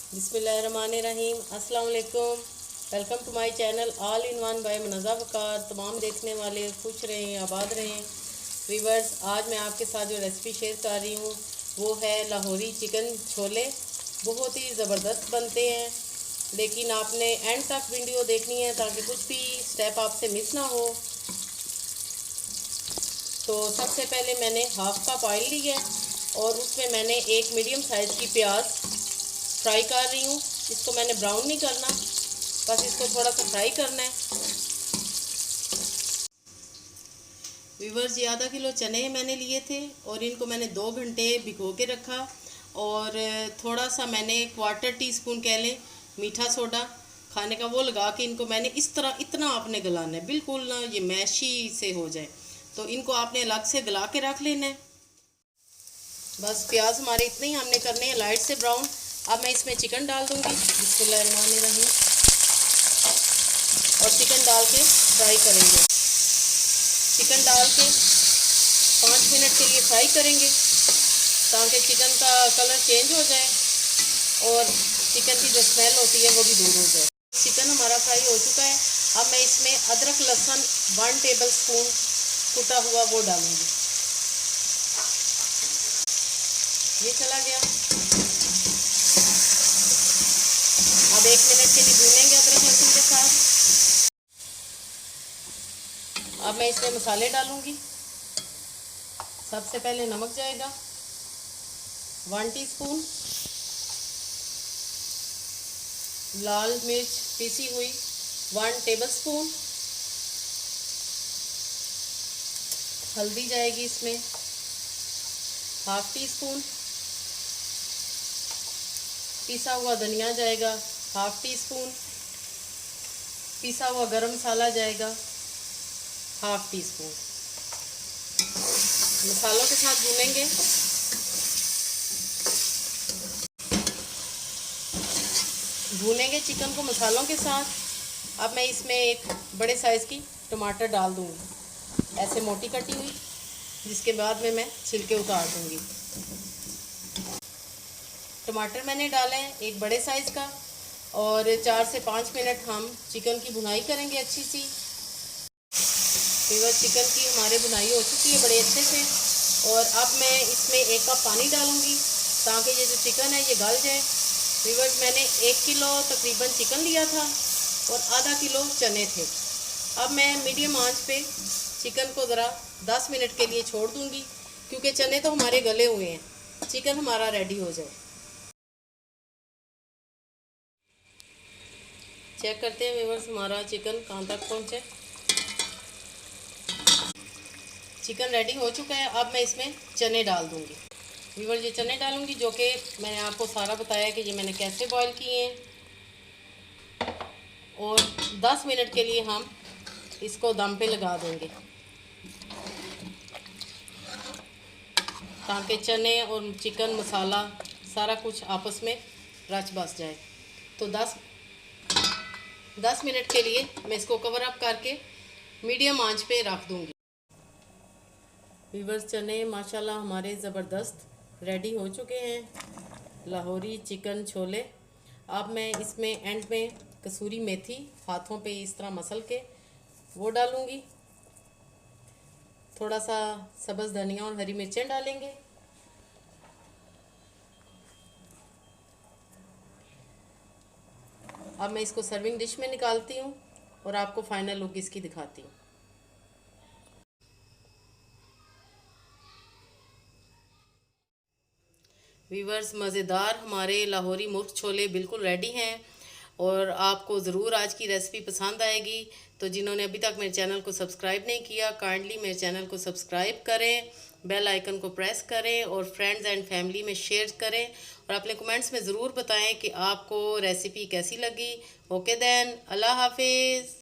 बिस्मिल्लाहिर्रहमानिर्रहीम। अस्सलाम वालेकुम। Welcome to my channel all in one by Munazza Waqar. तमाम देखने वाले खुश रहें, आबाद रहें। वीवर्स, आज मैं आपके साथ जो रेसिपी शेयर कर रही हूँ वो है लाहौरी चिकन छोले। बहुत ही ज़बरदस्त बनते हैं, लेकिन आपने एंड तक वीडियो देखनी है ताकि कुछ भी स्टेप आपसे मिस ना हो। तो सबसे पहले मैंने हाफ कप ऑयल लिया है और उसमें मैंने एक मीडियम साइज़ की प्याज फ्राई कर रही हूँ। इसको मैंने ब्राउन नहीं करना, बस इसको थोड़ा सा फ्राई करना है। व्यूवर्स, ये आधा किलो चने मैंने लिए थे और इनको मैंने 2 घंटे भिगो के रखा। और थोड़ा सा मैंने क्वार्टर टी स्पून कह लें मीठा सोडा खाने का वो लगा के इनको मैंने इस तरह इतना आपने गलाना है, बिल्कुल ना ये मैशी से हो जाए। तो इनको आपने अलग से गला के रख लेना है। बस प्याज हमारे इतने ही हमने करने हैं, लाइट से ब्राउन। अब मैं इसमें चिकन डाल दूंगी, बिस्मिल्लाहिर्रहमानिर्रहीम, और चिकन डाल के फ्राई करेंगे। चिकन डाल के 5 मिनट के लिए फ्राई करेंगे ताकि चिकन का कलर चेंज हो जाए और चिकन की जो स्मेल होती है वो भी दूर हो जाए। चिकन हमारा फ्राई हो चुका है। अब मैं इसमें अदरक लहसुन 1 टेबल स्पून कुटा हुआ वो डालूंगी। ये चला गया। अब 1 मिनट के लिए भूनेंगे अदरक लहसुन के साथ। अब मैं इसमें मसाले डालूंगी। सबसे पहले नमक जाएगा 1 टीस्पून, लाल मिर्च पीसी हुई 1 टेबल स्पून, हल्दी जाएगी इसमें ½ टीस्पून, पिसा हुआ धनिया जाएगा ½ टीस्पून, पिसा हुआ गरम मसाला जाएगा ½ टीस्पून। मसालों के साथ भूनेंगे। भूनेंगे चिकन को मसालों के साथ। अब मैं इसमें एक बड़े साइज़ की टमाटर डाल दूँगी, ऐसे मोटी कटी हुई, जिसके बाद में मैं छिलके उतार दूँगी। टमाटर मैंने डाले हैं एक बड़े साइज़ का, और 4 से 5 मिनट हम चिकन की भुनाई करेंगे अच्छी सी। फिर चिकन की हमारे भुनाई हो चुकी है बड़े अच्छे से। और अब मैं इसमें 1 कप पानी डालूँगी ताकि ये जो चिकन है ये गल जाए। व्यूअर्स, मैंने 1 किलो तकरीबन चिकन लिया था और आधा किलो चने थे। अब मैं मीडियम आंच पे चिकन को ज़रा 10 मिनट के लिए छोड़ दूँगी, क्योंकि चने तो हमारे गले हुए हैं, चिकन हमारा रेडी हो जाए। चेक करते हैं व्यूअर्स हमारा चिकन कहाँ तक पहुँचे। चिकन रेडी हो चुका है। अब मैं इसमें चने डाल दूँगी। व्यूअर्स, ये चने डालूँगी जो कि मैंने आपको सारा बताया कि ये मैंने कैसे बॉईल किए हैं। और 10 मिनट के लिए हम इसको दम पे लगा देंगे ताकि चने और चिकन मसाला सारा कुछ आपस में रच बस जाए। तो 10 मिनट के लिए मैं इसको कवर अप करके मीडियम आंच पे रख दूँगी। व्यूअर्स, चने माशाल्लाह हमारे ज़बरदस्त रेडी हो चुके हैं, लाहौरी चिकन छोले। अब मैं इसमें एंड में कसूरी मेथी हाथों पे इस तरह मसल के वो डालूँगी। थोड़ा सा सब्ज़ धनिया और हरी मिर्चें डालेंगे। अब मैं इसको सर्विंग डिश में निकालती हूँ और आपको फाइनल लुक इसकी दिखाती हूँ। वीवर्स, मज़ेदार हमारे लाहौरी मुर्ग छोले बिल्कुल रेडी हैं और आपको ज़रूर आज की रेसिपी पसंद आएगी। तो जिन्होंने अभी तक मेरे चैनल को सब्सक्राइब नहीं किया, काइंडली मेरे चैनल को सब्सक्राइब करें, बेल आइकन को प्रेस करें और फ्रेंड्स एंड फैमिली में शेयर करें। और अपने कमेंट्स में ज़रूर बताएं कि आपको रेसिपी कैसी लगी। ओके देन, अल्लाह हाफिज़।